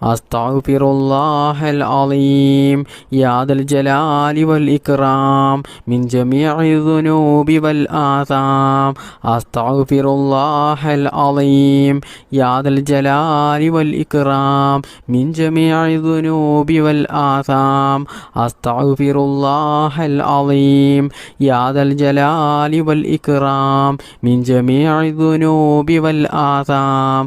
അസ്തഗ്ഫിറുല്ലാഹൽ അളീം യാ ദൽ ജലാലി വൽ ഇക്റാം മിൻ ജമീഇ ദുനൂബി വൽ ആസാം. അസ്തഗ്ഫിറുല്ലാഹൽ അളീം യാ ദൽ ജലാലി വൽ ഇക്റാം മിൻ ജമീഇ ദുനൂബി വൽ ആസാം. അസ്തഗ്ഫിറുല്ലാഹൽ അളീം യാ ദൽ ജലാലി വൽ ഇക്റാം മിൻ ജമീഇ ദുനൂബി വൽ ആസാം.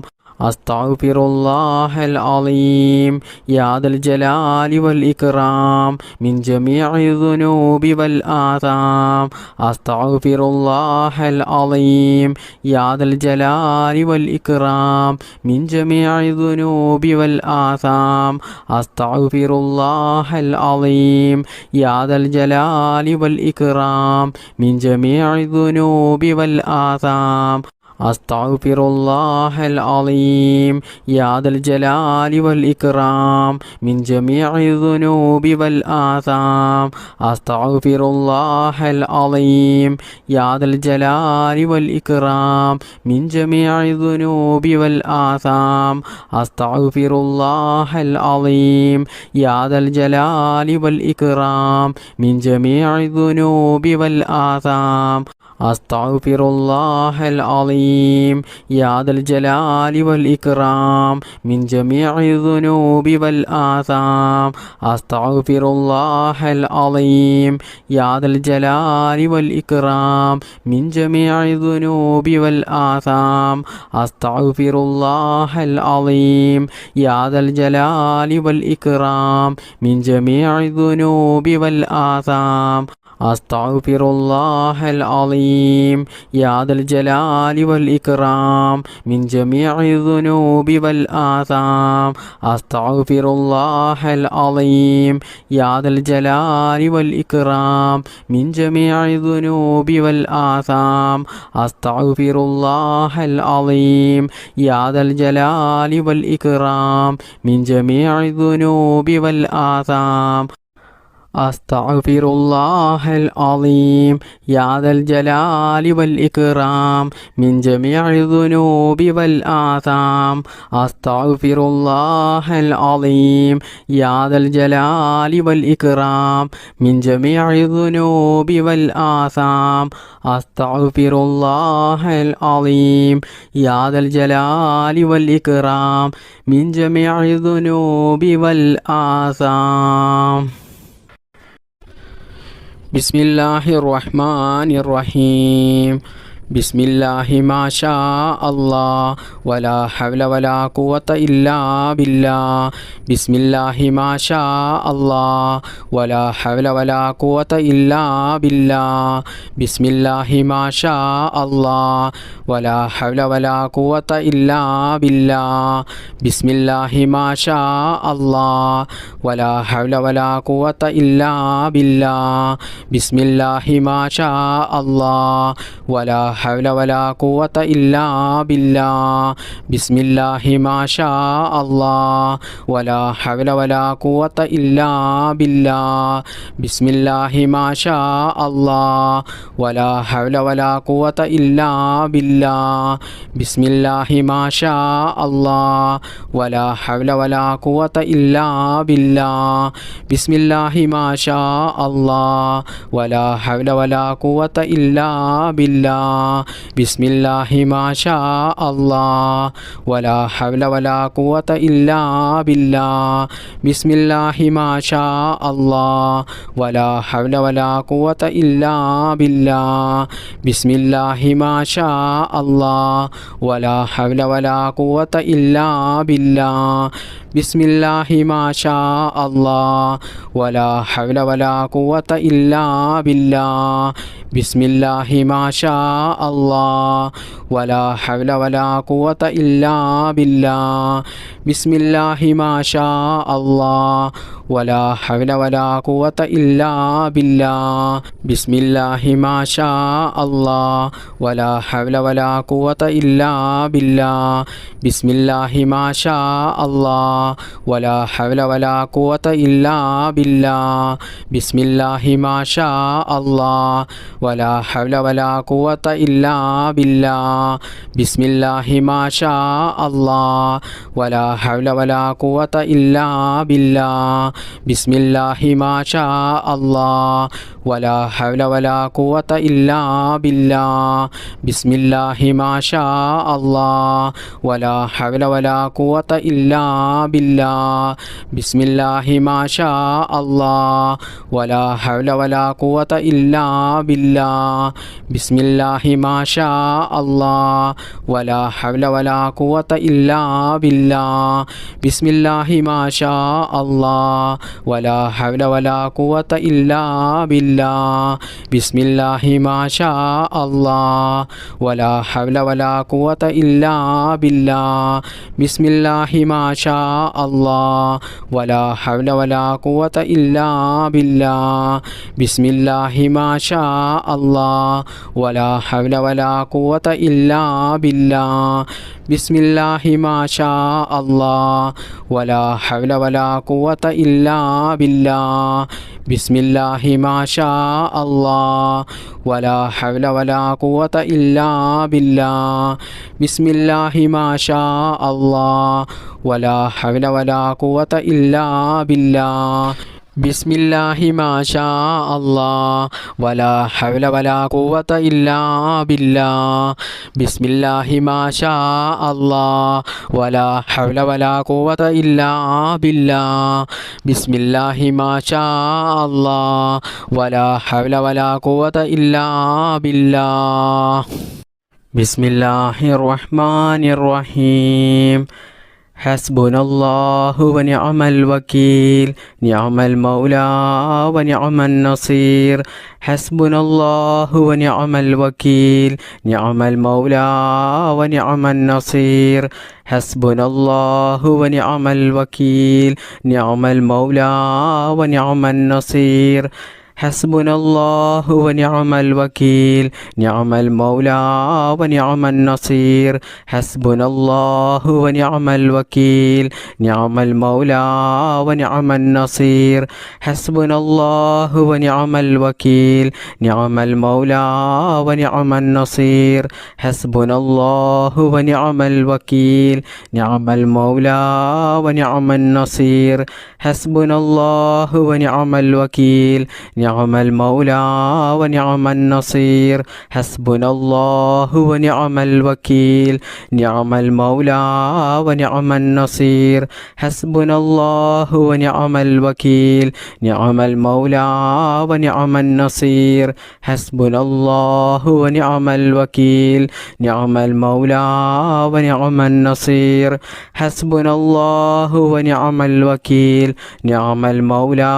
അസ്തഗ്ഫിറുല്ലാഹൽ അളീം യാ ദൽ ജലാലി വൽ ഇക്റാം മിൻ ജമീഇ ദുനൂബി വൽ ആസാം. അസ്തഗ്ഫിറുല്ലാഹൽ അളീം യാ ദൽ ജലാലി വൽ ഇക്റാം മിൻ ജമീഇ ദുനൂബി വൽ ആസാം. അസ്തഗ്ഫിറുല്ലാഹൽ അളീം യാ ദൽ ജലാലി വൽ ഇക്റാം മിൻ ജമീഇ ദുനൂബി വൽ ആസാം. അസ്തഗ്ഫിറുല്ലാഹൽ അളീം യാ ദൽ ജലാലി വൽ ഇക്റാം മിൻ ജമീഇ ദുനൂബി വൽ ആസാം. അസ്തഗ്ഫിറുല്ലാഹൽ അളീം യാ ദൽ ജലാലി വൽ ഇക്റാം മിൻ ജമീഇ ദുനൂബി വൽ ആസാം. അസ്തഗ്ഫിറുല്ലാഹൽ അളീം യാ ദൽ ജലാലി വൽ ഇക്റാം മിൻ ജമീഇ ദുനൂബി വൽ ആസാം. അസ്തഗ്ഫിറുല്ലാഹൽ അളീം യാ ദൽ ജലാലി വൽ ഇക്റാം മിൻ ജമീഇ ദുനൂബി വൽ ആസാം. അസ്തഗ്ഫിറുല്ലാഹൽ അളീം യാ ദൽ ജലാലി വൽ ഇക്റാം മിൻ ജമീഇ ദുനൂബി വൽ ആസാം. അസ്തഗ്ഫിറുല്ലാഹൽ അളീം യാ ദൽ ജലാലി വൽ ഇക്റാം മിൻ ജമീഇ ദുനൂബി വൽ ആസാം. അസ്തഗ്ഫിറുല്ലാഹൽ അളീം യാ ദൽ ജലാലി വൽ ഇക്റാം മിൻ ജമീഇ ദുനൂബി വൽ ആസാം. അസ്തഗ്ഫിറുല്ലാഹൽ അളീം യാ ദൽ ജലാലി വൽ ഇക്റാം മിൻ ജമീഇ ദുനൂബി വൽ ആസാം. അസ്തഗ്ഫിറുല്ലാഹൽ അളീം യാ ദൽ ജലാലി വൽ ഇക്റാം മിൻ ജമീഇ ദുനൂബി വൽ ആസാം. അസ്തഗ്ഫിറുല്ലാഹൽ അളീം യാ ദൽ ജലാലി വൽ ഇക്റാം മിൻ ജമീഇ ദുനൂബി വൽ ആസാം. അസ്തഗ്ഫിറുല്ലാഹൽ അളീം യാ ദൽ ജലാലി വൽ ഇക്റാം മിൻ ജമീഇ ദുനൂബി വൽ ആസാം. അസ്തഗ്ഫിറുല്ലാഹൽ അളീം യാ ദൽ ജലാലി വൽ ഇക്റാം മിൻ ജമീഇ ദുനൂബി വൽ ആസാം. ബിസ്മില്ലാഹിർ റഹ്മാനിർ റഹീം. ബിസ്മില്ലാഹി മാ ഷാ അല്ലാഹ് വലാ ഹൗല വലാ ഖുവത ഇല്ലാ ബില്ലാഹ്. ബിസ്മില്ലാഹി മാ ഷാ അല്ലാഹ് വലാ ഹൗല വലാ ഖുവത ഇല്ലാ ബില്ലാഹ്. ബിസ്മില്ലാഹി മാ ഷാ അല്ലാഹ് വലാ ഹൗല വലാ ഖുവത ഇല്ലാ ബില്ലാഹ്. ബിസ്മില്ലാഹി മാ ഷാ അല്ലാഹ് വലാ ഹൗല വലാ ഖുവത ഇല്ലാ ബില്ലാഹ്. ബിസ്മില്ലാഹി മാ ഷാ അല്ലാഹ് വലാ ഹൗല വലാ ഖുവത ഇല്ലാ ബില്ലാഹ്. ബിസ്മില്ലാഹി മാ ഷാ അല്ലാഹ് വലാ ഹൗല വലാ ഖുവത ഇല്ലാ ബില്ലാഹ്. ബിസ്മില്ലാഹി മാ ഷാ അല്ലാഹ് വലാ ഹൗല വലാ ഖുവത ഇല്ലാ ബില്ലാഹ്. ബിസ്മില്ലാഹി മാ ഷാ അല്ലാഹ് വലാ ഹൗല വലാ ഖുവത ഇല്ലാ ബില്ലാഹ്. ബിസ്മില്ലാഹി മാ ഷാ അല്ലാഹ് വലാ ഹൗല വലാ ഖുവത ഇല്ലാ ബില്ലാഹ്. ബിസ്മില്ലാഹി മാ ഷാ അല്ലാഹ് വലാ ഹൗല വലാ ഖുവത ഇല്ലാ ബില്ലാഹ്. ബിസ്മില്ലാഹി മാ ഷാ അല്ലാഹ് വലാ ഹൗല വലാ ഖുവത ഇല്ലാ ബില്ലാഹ്. ബിസ്മില്ലാഹി മാ ഷാ അല്ലാഹ് വലാ ഹൗല വലാ ഖുവത ഇല്ലാ ബില്ലാഹ്. ബിസ്മില്ലാഹി മാ ഷാ അല്ലാഹ് വലാ ഹൗല വലാ ഖുവത ഇല്ലാ ബില്ലാഹ്. ബിസ്മില്ലാഹി മാ ഷാ അല്ലാഹ് വലാ ഹൗല വലാ ഖുവത ഇല്ലാ ബില്ലാഹ്. ബിസ്മില്ലാഹി മാ ഷാ അല്ലാഹ് വലാ ഹൗല വലാ ഖുവത ഇല്ലാ ബില്ലാഹ്. ബിസ്മില്ലാഹി മാ ഷാ അല്ലാഹ് വലാ ഹൗല വലാ ഖുവത ഇല്ലാ ബില്ലാഹ്. ബിസ്മില്ലാഹി മാ ഷാ അല്ലാഹ് ولا حول ولا قوة إلا بالله بسم الله ما شاء الله ولا حول ولا قوة إلا بالله بسم الله ما شاء الله ولا حول ولا قوة إلا بالله بسم الله ما شاء الله ولا حول ولا قوة إلا بالله بسم الله ما شاء الله ولا حول ولا قوة إلا بالله بسم الله ما شاء الله ولا حول ولا قوة إلا بالله بسم الله ما شاء الله ولا حول ولا قوة إلا بالله بسم الله ما شاء الله ولا حول ولا قوة إلا بالله بسم الله ما شاء الله ولا حول ولا قوة إلا بالله بسم الله ما شاء الله ولا حول ولا قوة إلا بالله بسم الله ما شاء الله ولا حول ولا قوة إلا بالله بسم الله ما شاء الله ولا حول ولا قوة إلا بالله بسم الله ما شاء الله ولا حول ولا قوة إلا بالله بسم الله ما شاء الله ولا حول ولا قوة إلا بالله بسم الله ما شاء الله ولا حول ولا قوة إلا بالله بسم الله ما شاء الله ولا حول ولا قوة إلا بالله بسم الله ما شاء الله ولا حول ولا قوة إلا بالله بسم الله الرحمن الرحيم حسبنا الله ونعم الوكيل نعم المولى ونعم النصير حسبنا الله ونعم الوكيل نعم المولى ونعم النصير حسبنا الله ونعم الوكيل نعم المولى ونعم النصير حسبنا الله ونعم الوكيل نعم المولى ونعم النصير حسبنا الله ونعم الوكيل نعم المولى ونعم النصير حسبنا الله ونعم الوكيل نعم المولى ونعم النصير حسبنا الله ونعم الوكيل نعم المولى ونعم النصير حسبنا الله ونعم الوكيل نعم المولى ونعم النصير حسبنا الله ونعم الوكيل نعم المولى ونعم النصير حسبنا الله ونعم الوكيل نعم المولى ونعم النصير حسبنا الله ونعم الوكيل نعم المولى ونعم النصير حسبنا الله ونعم الوكيل نعم المولى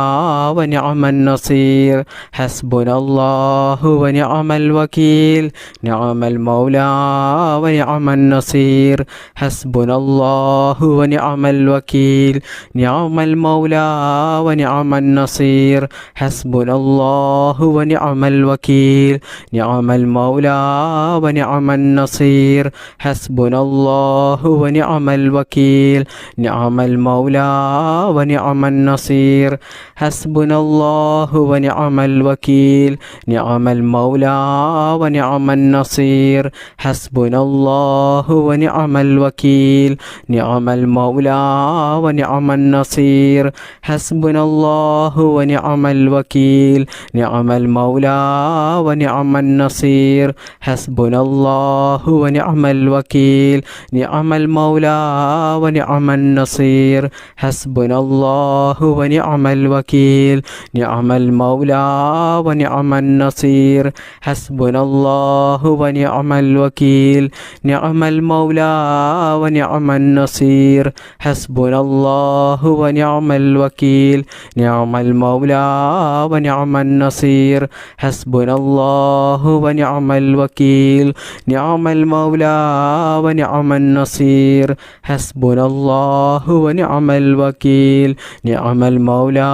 ونعم النصير حسبنا الله ونعم الوكيل نعم المولى ونعم النصير حسبنا الله ونعم الوكيل نعم المولى ونعم النصير حسبنا الله ونعم الوكيل نعم المولى ونعم النصير حسبنا الله ونعم الوكيل نعم المولى ونعم النصير حسبنا الله ونعم الوكيل نعم المولى ونعم النصير حسبنا الله ونعم الوكيل نعم المولى ونعم النصير حسبنا الله ونعم الوكيل نعم المولى ونعم النصير حسبنا الله ونعم الوكيل نعم المولى ونعم النصير حسبنا الله ونعم الوكيل نعم المولى ونعم النصير حسبنا الله ونعم الوكيل نعم المولى ونعم النصير حسبنا الله ونعم الوكيل نعم المولى ونعم النصير حسبنا الله ونعم الوكيل نعم المولى ونعم النصير حسبنا الله ونعم الوكيل نعم المولى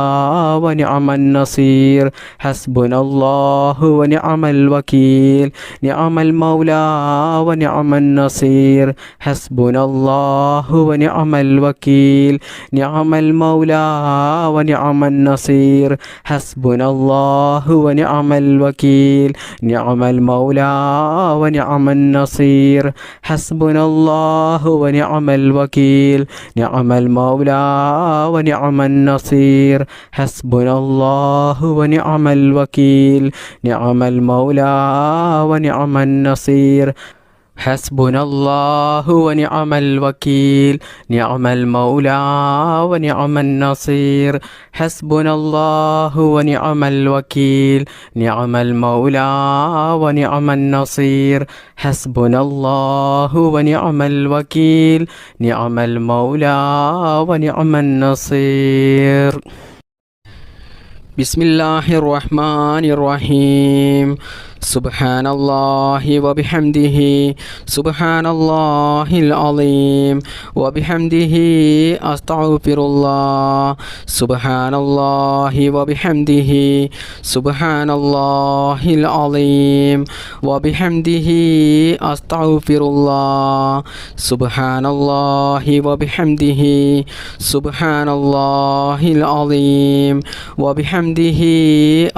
ونعم النصير النصير حسبنا الله ونعم الوكيل نعم المولى ونعم النصير حسبنا الله ونعم الوكيل نعم المولى ونعم النصير حسبنا الله ونعم الوكيل نعم المولى ونعم النصير حسبنا الله ونعم الوكيل نعم المولى ونعم النصير حسبنا الله ونعم الوكيل نعم المولى ونعم النصير حسبنا الله ونعم الوكيل نعم المولى ونعم النصير حسبنا الله ونعم الوكيل نعم المولى ونعم النصير حسبنا الله ونعم الوكيل نعم المولى ونعم النصير بسم الله الرحمن الرحيم سبحان الله وبحمده سبحان الله العظيم وبحمده أستغفر الله سبحان الله وبحمده سبحان الله العظيم وبحمده أستغفر الله سبحان الله وبحمده سبحان الله العظيم وبحمده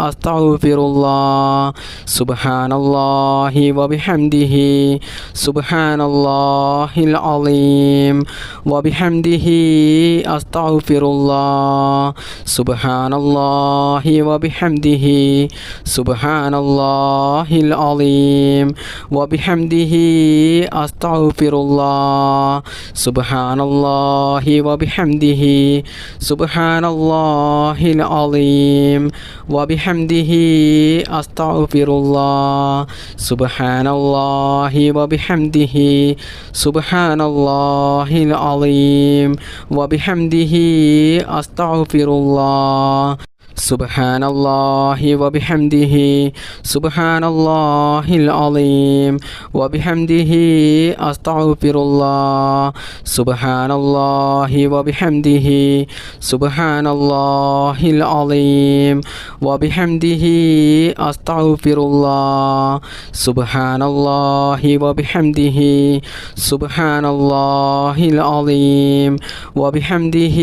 أستغفر الله سبحان الله وبحمده سبحان الله العظيم وبحمده أستغفر الله سبحان الله وبحمده سبحان الله العظيم وبحمده أستغفر الله سبحان الله وبحمده سبحان الله العظيم وبحمده أستغفر الله سبحان الله وبحمده سبحان الله العظيم وبحمده أستغفر الله سبحان الله وبحمده سبحان الله العظيم وبحمده أستغفر الله سبحان الله وبحمده سبحان الله العظيم وبحمده أستغفر الله سبحان الله وبحمده سبحان الله العظيم وبحمده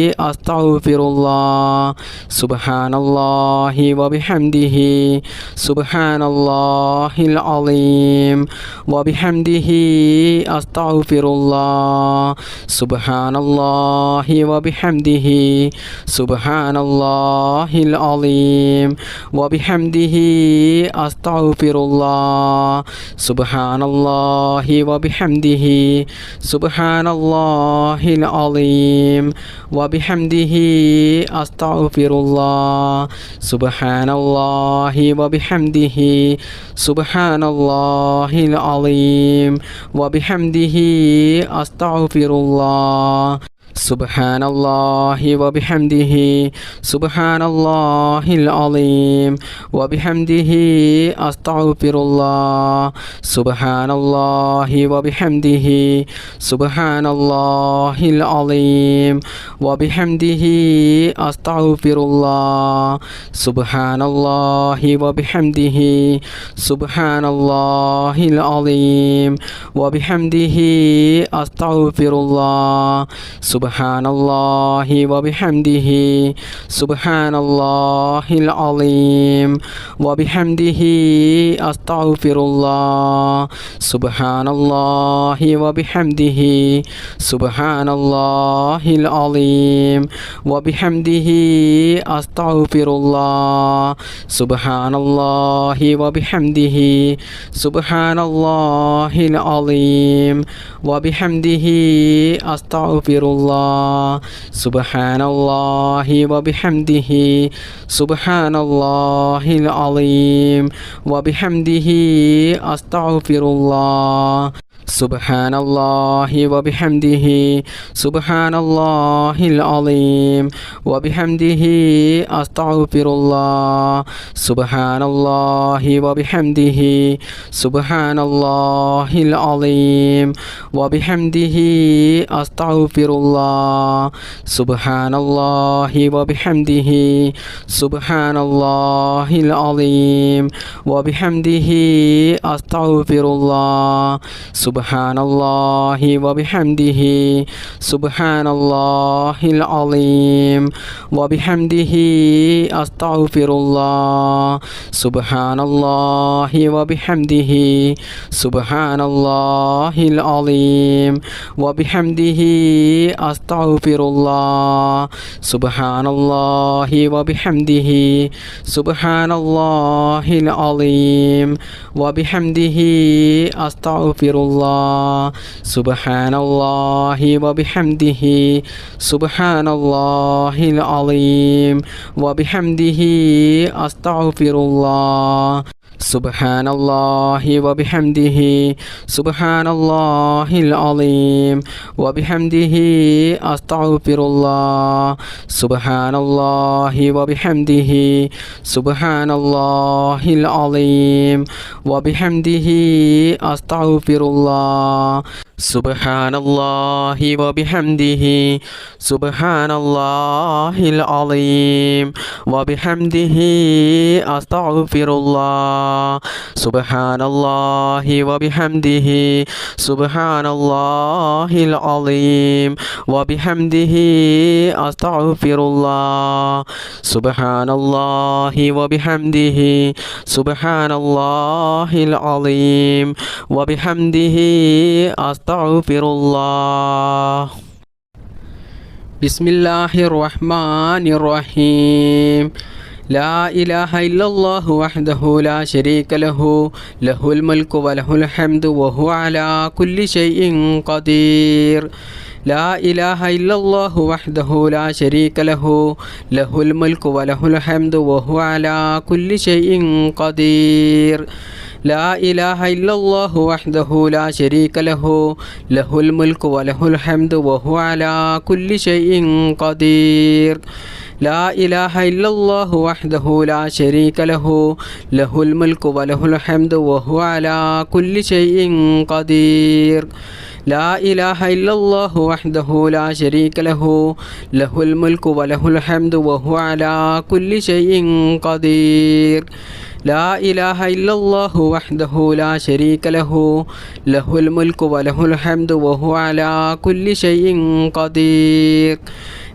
أستغفر الله سبحان الله وبحمده سبحان الله العظيم وبحمده أستغفر الله سبحان الله وبحمده سبحان الله العظيم وبحمده أستغفر الله سبحان الله وبحمده سبحان الله العظيم وبحمده أستغفر الله سبحان الله وبحمده سبحان الله العظيم وبحمده أستغفر الله سبحان الله وبحمده سبحان الله العظيم وبحمده أستغفر الله سبحان الله وبحمده سبحان الله العظيم وبحمده أستغفر الله سبحان الله وبحمده سبحان الله العظيم وبحمده أستغفر الله سبحان الله وبحمده سبحان الله العظيم وبحمده أستغفر الله سبحان الله وبحمده سبحان الله العظيم وبحمده أستغفر الله سبحان الله وبحمده سبحان الله العظيم وبحمده أستغفر الله سبحان الله وبحمده سبحان الله العظيم وبحمده أستغفر الله سبحان الله وبحمده سبحان الله العظيم وبحمده أستغفر الله سبحان الله وبحمده سبحان الله العظيم وبحمده أستغفر الله سبحان الله وبحمده سبحان الله العظيم وبحمده أستغفر الله سبحان الله وبحمده سبحان الله العظيم وبحمده أستغفر الله سبحان الله وبحمده سبحان الله العظيم وبحمده أستغفر الله سبحان الله وبحمده سبحان الله العظيم وبحمده أستغفر الله سبحان الله وبحمده سبحان الله العظيم وبحمده أستغفر الله سبحان الله وبحمده سبحان الله العظيم وبحمده أستغفر الله سبحان الله وبحمده سبحان الله العظيم وبحمده أستغفر الله سبحان الله وبحمده سبحان الله العظيم وبحمده أستغفر الله سبحان الله وبحمده سبحان الله العظيم وبحمده أستغفر الله سبحان الله وبحمده سبحان الله العظيم وبحمده أستغفر الله بسم الله الرحمن الرحيم لا إله إلا الله وحده لا شريك له له الملك وله الحمد وهو على كل شيء قدير لا إله إلا الله وحده لا شريك له له الملك وله الحمد وهو على كل شيء قدير لا إله إلا الله وحده لا شريك له له الملك وله الحمد وهو على كل شيء قدير لا إله إلا الله وحده لا شريك له له الملك وله الحمد وهو على كل شيء قدير لا إله إلا الله وحده لا شريك له له الملك وله الحمد وهو على كل شيء قدير لا إله إلا الله وحده لا شريك له له الملك وله الحمد وهو على كل شيء قدير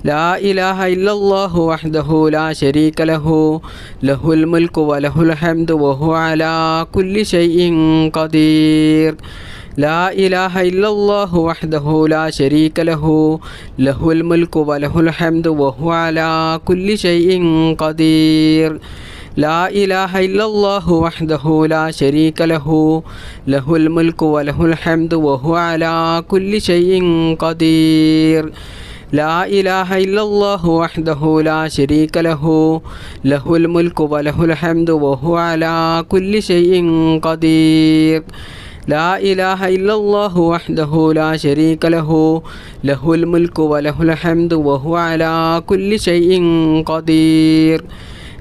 لا إله إلا الله وحده لا شريك له له الملك وله الحمد وهو على كل شيء قدير لا إله إلا الله وحده لا شريك له له الملك وله الحمد وهو على كل شيء قدير لا إله إلا الله وحده لا شريك له له الملك وله الحمد وهو على كل شيء قدير لا إله إلا الله وحده لا شريك له له الملك وله الحمد وهو على كل شيء قدير لا إله إلا الله وحده لا شريك له له الملك وله الحمد وهو على كل شيء قدير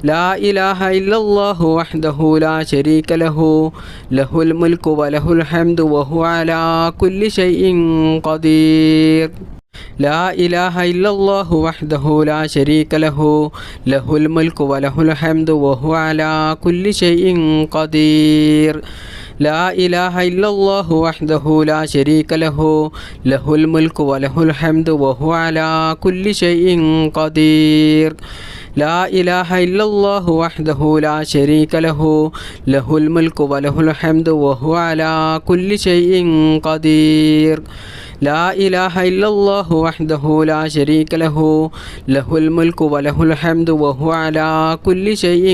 لا إله إلا الله وحده لا شريك له له الملك وله الحمد وهو على كل شيء قدير لا إله إلا الله وحده لا شريك له له الملك وله الحمد وهو على كل شيء قدير لا إله إلا الله وحده لا شريك له له الملك وله الحمد وهو على كل شيء قدير لا إله إلا الله وحده لا شريك له له الملك وله الحمد وهو على كل شيء قدير لا إله إلا الله وحده لا شريك له له الملك وله الحمد وهو على كل شيء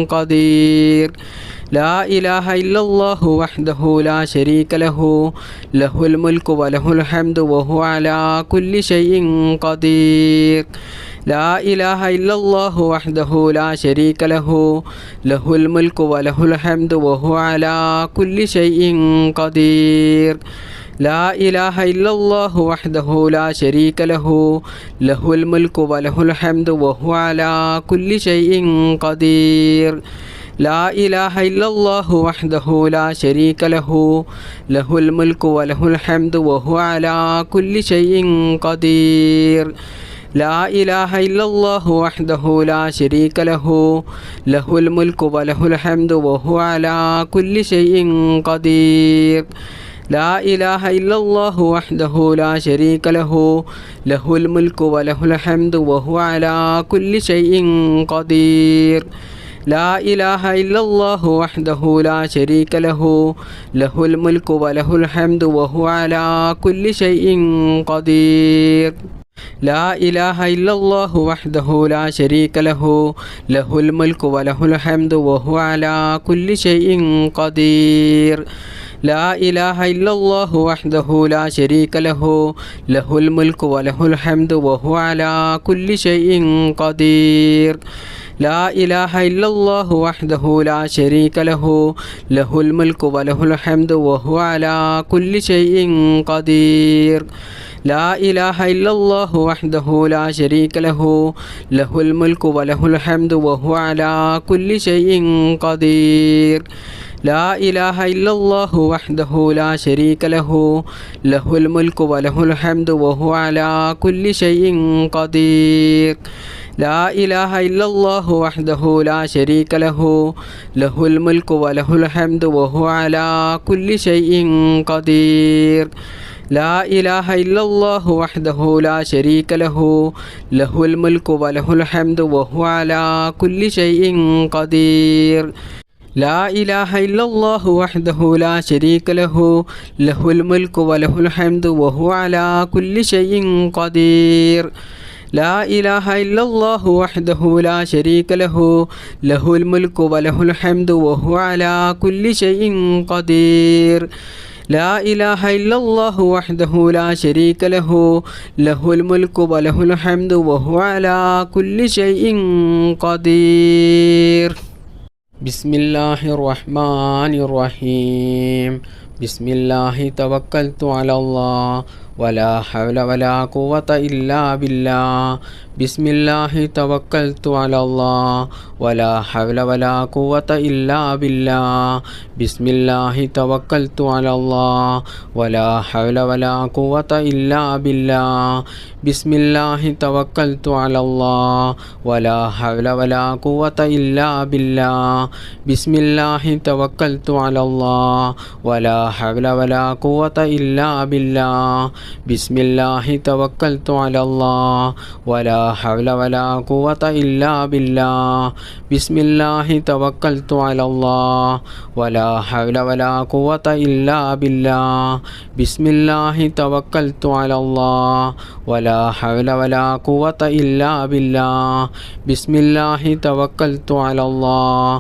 قدير لا إله إلا الله وحده لا شريك له له الملك وله الحمد وهو على كل شيء قدير لا إله إلا الله وحده لا شريك له له الملك وله الحمد وهو على كل شيء قدير لا إله إلا الله وحده لا شريك له له الملك وله الحمد وهو على كل شيء قدير لا إله إلا الله وحده لا شريك له له الملك وله الحمد وهو على كل شيء قدير لا إله إلا الله وحده لا شريك له له الملك وله الحمد وهو على كل شيء قدير لا إله إلا الله وحده لا شريك له له الملك وله الحمد وهو على كل شيء قدير لا إله إلا الله وحده لا شريك له له الملك وله الحمد وهو على كل شيء قدير لا إله إلا الله وحده لا شريك له له الملك وله الحمد وهو على كل شيء قدير لا إله إلا الله وحده لا شريك له له الملك وله الحمد وهو على كل شيء قدير لا إله إلا الله وحده لا شريك له له الملك وله الحمد وهو على كل شيء قدير لا إله إلا الله وحده لا شريك له له الملك وله الحمد وهو على كل شيء قدير لا إله إلا الله وحده لا شريك له له الملك وله الحمد وهو على كل شيء قدير لا إله إلا الله وحده لا شريك له له الملك وله الحمد وهو على كل شيء قدير لا إله إلا الله وحده لا شريك له له الملك وله الحمد وهو على كل شيء قدير لا إله إلا الله وحده لا شريك له له الملك وله الحمد وهو على كل شيء قدير لا إله إلا الله وحده لا شريك له له الملك وله الحمد وهو على كل شيء قدير لا إله إلا الله وحده لا شريك له له الملك وله الحمد وهو على كل شيء قدير بسم الله الرحمن الرحيم بسم الله توكلت على الله ولا حول ولا قوة إلا بالله بسم الله توكلت على الله ولا حول ولا قوة إلا بالله بسم الله توكلت على الله ولا حول ولا قوة إلا بالله بسم الله توكلت على الله ولا حول ولا قوة إلا بالله بسم الله توكلت على الله ولا حول ولا قوة إلا بالله بسم الله توكلت على الله ولا حول ولا قوة إلا بالله بسم الله توكلت على الله ولا حول ولا قوة إلا بالله بسم الله توكلت على الله ولا حول ولا قوة إلا بالله بسم الله توكلت على الله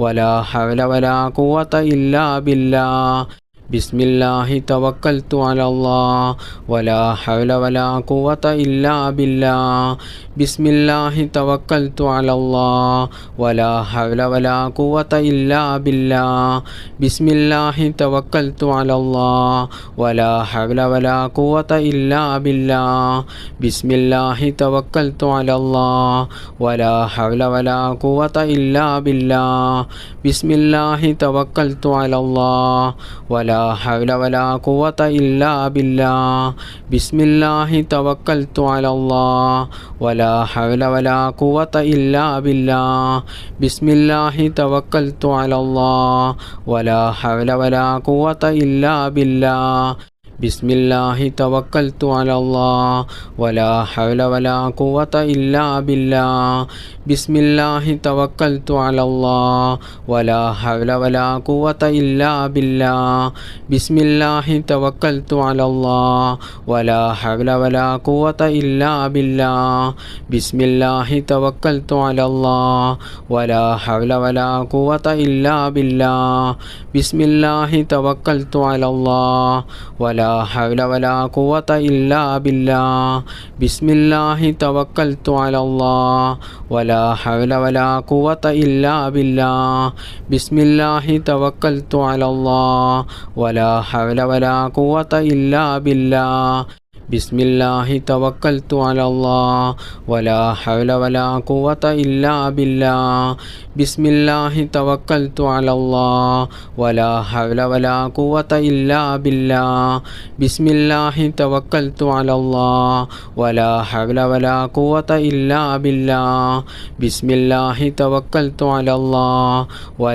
ولا حول ولا قوة إلا بالله بسم الله توكلت على الله ولا حول ولا قوة إلا بالله بسم الله توكلت على الله ولا حول ولا قوة إلا بالله بسم الله توكلت على الله ولا حول ولا قوة إلا بالله بسم الله توكلت على الله ولا حول ولا قوة إلا بالله بسم الله توكلت على الله ولا حول ولا قوة إلا بالله بسم الله توكلت على الله ولا حول ولا قوة إلا بالله بسم الله توكلت على الله ولا حول ولا قوة إلا بالله بسم الله توكلت على الله ولا حول ولا قوة إلا بالله بسم الله توكلت على الله ولا حول ولا قوة إلا بالله بسم الله توكلت على الله ولا حول ولا قوة إلا بالله بسم الله توكلت على الله ولا حول ولا قوة إلا بالله بسم الله توكلت على الله ولا ولا حول ولا قوة إلا بالله بسم الله توكلت على الله ولا حول ولا قوة إلا بالله بسم الله توكلت على الله ولا حول ولا قوة إلا بالله بسم الله توكلت على الله ولا حول ولا قوة إلا بالله بسم الله توكلت على الله ولا حول ولا قوة إلا بالله بسم الله توكلت على الله ولا حول ولا قوة إلا بالله بسم الله توكلت على الله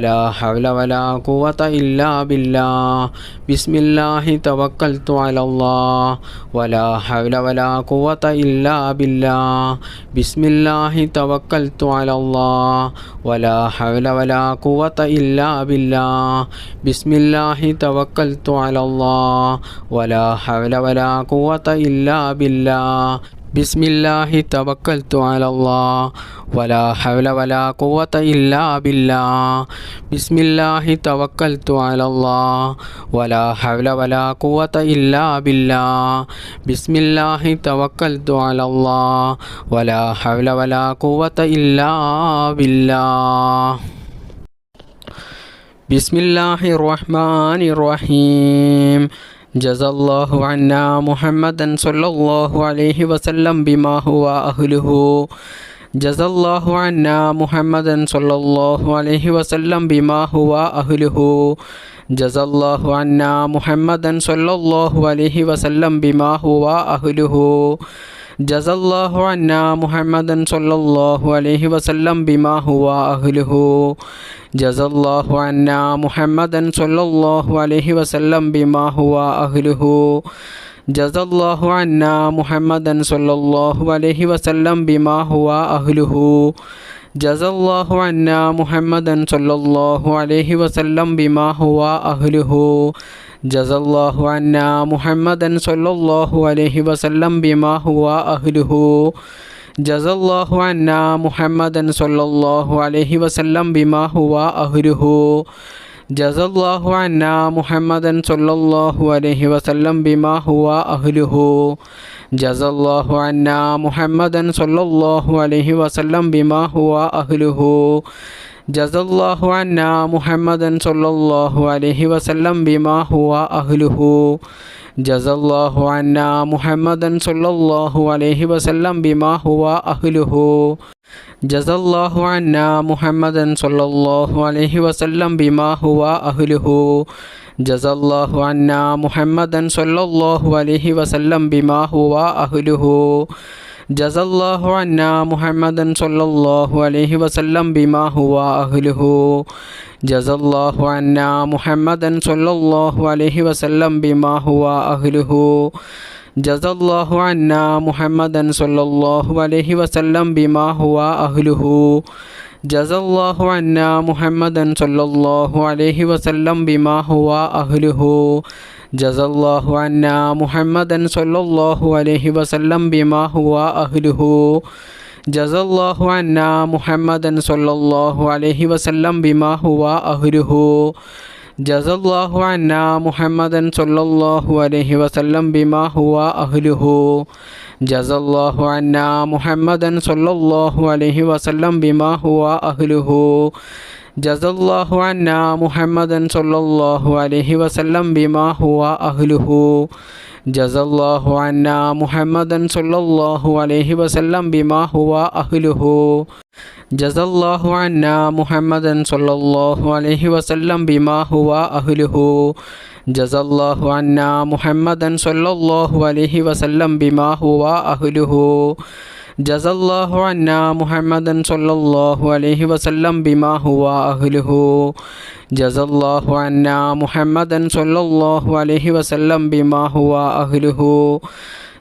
ولا حول ولا قوة إلا بالله بسم الله توكلت على الله ولا حول ولا قوة إلا بالله بسم الله توكلت على الله ولا حول ولا قوة إلا بالله بسم الله توكلت على الله ولا حول ولا قوة إلا بالله بسم الله توكلت على الله ولا حول ولا قوة إلا بالله بسم الله توكلت على الله ولا حول ولا قوة إلا بالله بسم الله توكلت على الله ولا حول ولا قوة إلا بالله بسم الله الرحمن الرحيم جزا الله عنا محمدا صلى الله عليه وسلم بما هو أهله جزا الله عنا محمدا صلى الله عليه وسلم بما هو أهله جزا الله عنا محمدا صلى الله عليه وسلم بما هو أهله جزا الله عنا محمدا صلى الله عليه وسلم بما هو أهله جزا الله عنا محمدا صلى الله عليه وسلم بما هو أهله جزا الله عنا محمدا صلى الله عليه وسلم بما هو أهله جزا الله عنا محمدا صلى الله عليه وسلم بما هو أهله جزا الله عنا محمدا صلى الله عليه وسلم بما هو أهله جزا الله عنا محمدا صلى الله عليه وسلم بما هو أهله جزا الله عنا محمدا صلى الله عليه وسلم بما هو أهله جزا الله عنا محمدا صلى الله عليه وسلم بما هو أهله جزا الله عنا محمدا صلى الله عليه وسلم بما هو أهله جزا الله عنا محمدا صلى الله عليه وسلم بما هو أهله جزا الله عنا محمدا صلى الله عليه وسلم بما هو أهله جزا الله عنا محمدا صلى الله عليه وسلم بما هو أهله جزا الله عنا محمدا صلى الله عليه وسلم بما هو أهله جزا الله عنا محمدا صلى الله عليه وسلم بما هو أهله جزا الله عنا محمدا صلى الله عليه وسلم بما هو أهله جزا الله عنا محمدا صلى الله عليه وسلم بما هو أهله جزا الله عنا محمدا صلى الله عليه وسلم بما هو أهله جزا الله عنا محمدا صلى الله عليه وسلم بما هو أهله جزا الله عنا محمدا صلى الله عليه وسلم بما هو أهله جزا الله عنا محمدا صلى الله عليه وسلم بما هو أهله جزا الله عنا محمدا صلى الله عليه وسلم بما هو أهله جزا الله عنا محمدا صلى الله عليه وسلم بما هو أهله جزا الله عنا محمدا صلى الله عليه وسلم بما هو أهله جزا الله عنا محمدا صلى الله عليه وسلم بما هو أهله جزا الله عنا محمدا صلى الله عليه وسلم بما هو أهله جزا الله عنا محمدا صلى الله عليه وسلم بما هو أهله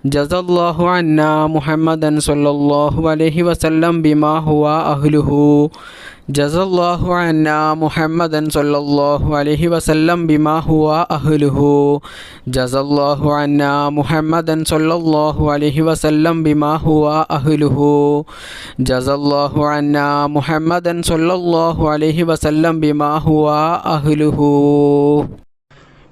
جزا الله عنا محمدا صلى الله عليه وسلم بما هو أهله جزا الله عنا محمدا صلى الله عليه وسلم بما هو أهله جزا الله عنا محمدا صلى الله عليه وسلم بما هو أهله جزا الله عنا محمدا صلى الله عليه وسلم بما هو أهله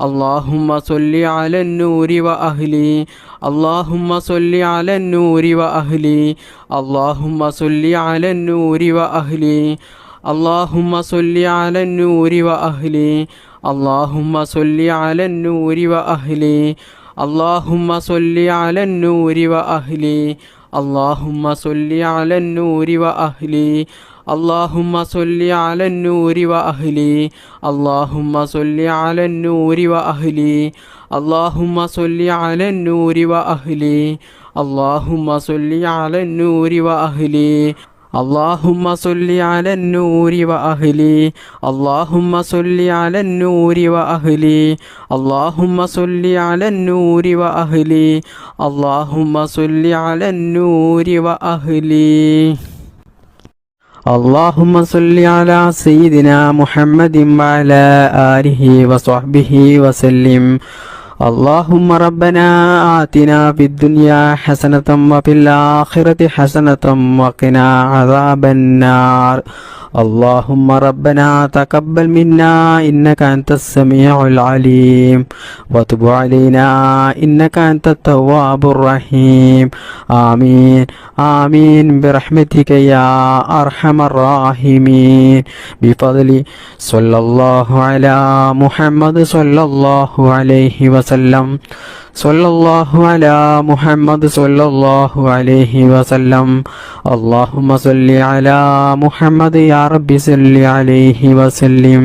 اللهم صل على النور وأهلي اللهم صل على النور وأهلي اللهم صل على النور وأهلي اللهم صل على النور وأهلي اللهم صل على النور وأهلي اللهم صل على النور وأهلي اللهم صل على النور وأهلي اللهم صل على النور وأهلي اللهم صل على النور وأهلي اللهم صل على النور وأهلي اللهم صل على النور وأهلي اللهم صل على النور وأهلي اللهم صل على النور وأهلي اللهم صل على النور وأهلي اللهم صل على النور وأهلي اللهم صل على سيدنا محمد وعلى آله وصحبه وسلم اللهم ربنا آتنا في الدنيا حسنة وفي الآخرة حسنة وقنا عذاب النار اللهم ربنا تقبل منا إنك أنت السميع العليم وتب علينا إنك أنت التواب الرحيم آمين آمين برحمتك يا أرحم الراحمين بفضل صلى الله على محمد صلى الله عليه وسلم صلى الله على محمد صلى الله عليه وسلم اللهم صل على محمد يا رب صل عليه وسلم